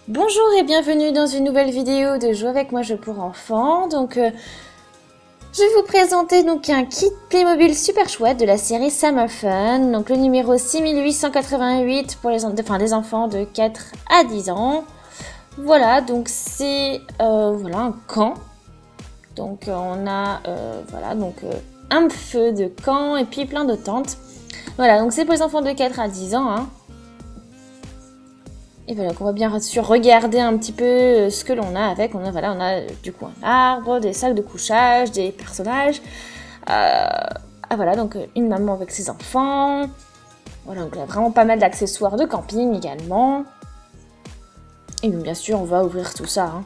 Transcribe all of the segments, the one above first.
Bonjour et bienvenue dans une nouvelle vidéo de Jouer avec moi jeu pour enfants. Je vais vous présenter un kit Playmobil super chouette de la série Summer Fun. Donc le numéro 6888 pour les enfants de 4 à 10 ans. Voilà, donc c'est un camp. On a un feu de camp et puis plein de tentes. Voilà, donc c'est pour les enfants de 4 à 10 ans, hein. Et voilà, qu'on va bien sûr regarder un petit peu ce que l'on a avec. On a du coup un arbre, des sacs de couchage, des personnages. Une maman avec ses enfants. Voilà, donc il y a vraiment pas mal d'accessoires de camping également. Et bien sûr, on va ouvrir tout ça, hein.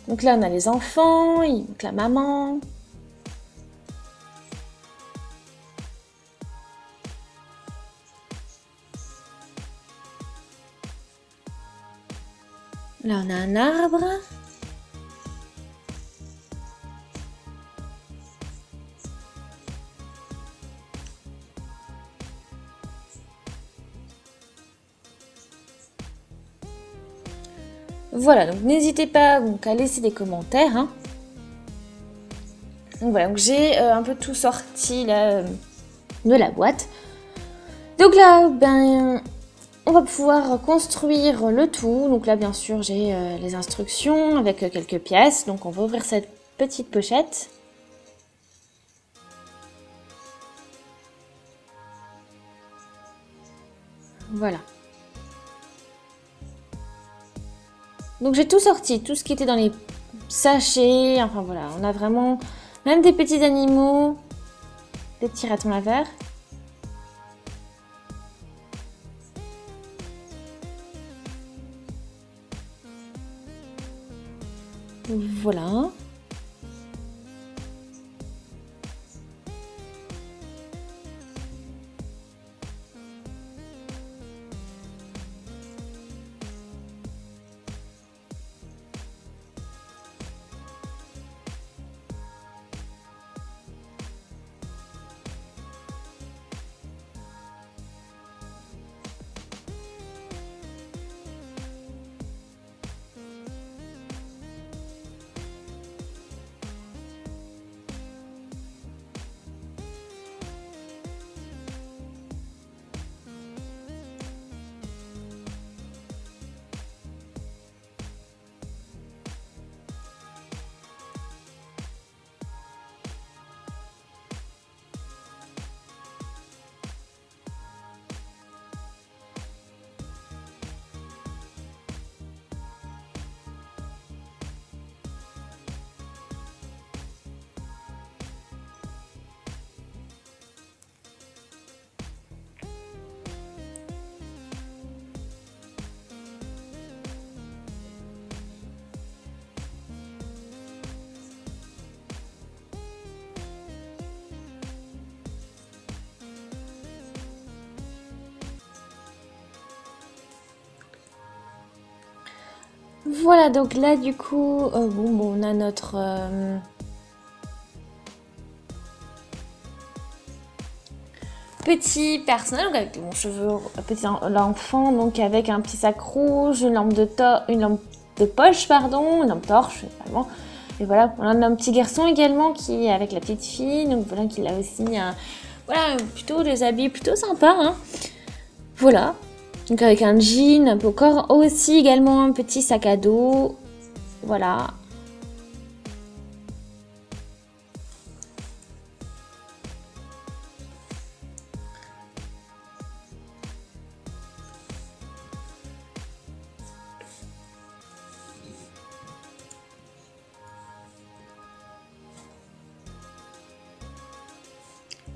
Donc là, on a les enfants, donc la maman. Là, on a un arbre. Voilà, donc n'hésitez pas à laisser des commentaires, hein. Donc voilà, j'ai un peu tout sorti là, de la boîte. Donc là, on va pouvoir construire le tout. Donc là, bien sûr, j'ai les instructions avec quelques pièces. Donc on va ouvrir cette petite pochette. Voilà. Donc j'ai tout sorti, tout ce qui était dans les sachets. Enfin voilà, on a vraiment même des petits animaux, des petits ratons laveurs. Voilà. Voilà, donc là du coup, on a notre petit personnage donc avec mon cheveu, petit l'enfant, donc avec un petit sac rouge, une lampe de poche, pardon, une lampe torche, vraiment. Et voilà, on a un petit garçon également qui est avec la petite fille, donc voilà, qu'il a aussi plutôt des habits plutôt sympas, hein. Voilà, donc avec un jean, un peu corps, aussi également un petit sac à dos, voilà.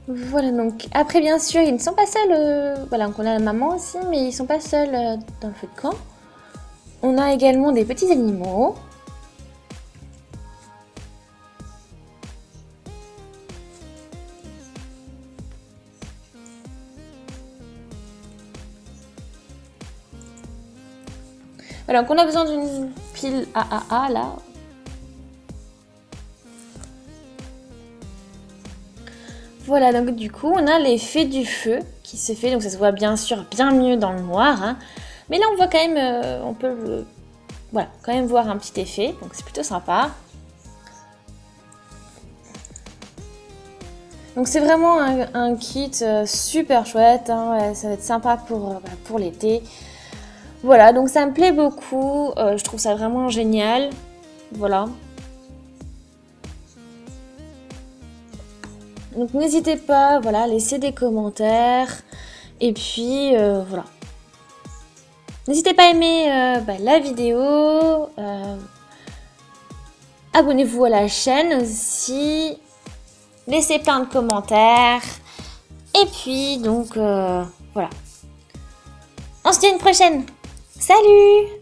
Voilà, donc après bien sûr ils ne sont pas seuls, voilà, donc on a la maman aussi, mais ils sont pas seuls dans le feu de camp. On a également des petits animaux. Voilà, donc on a besoin d'une pile AAA là. Voilà, donc du coup, on a l'effet du feu qui se fait. Donc ça se voit bien sûr bien mieux dans le noir. Hein. Mais là, on voit quand même, on peut voilà, quand même voir un petit effet. Donc c'est plutôt sympa. Donc c'est vraiment un kit super chouette. Hein. Ouais, ça va être sympa pour l'été. Voilà, donc ça me plaît beaucoup. Je trouve ça vraiment génial. Voilà. Donc n'hésitez pas, voilà, laissez des commentaires. Et puis voilà. N'hésitez pas à aimer la vidéo. Abonnez-vous à la chaîne aussi. Laissez plein de commentaires. Et puis donc voilà. On se dit à une prochaine. Salut!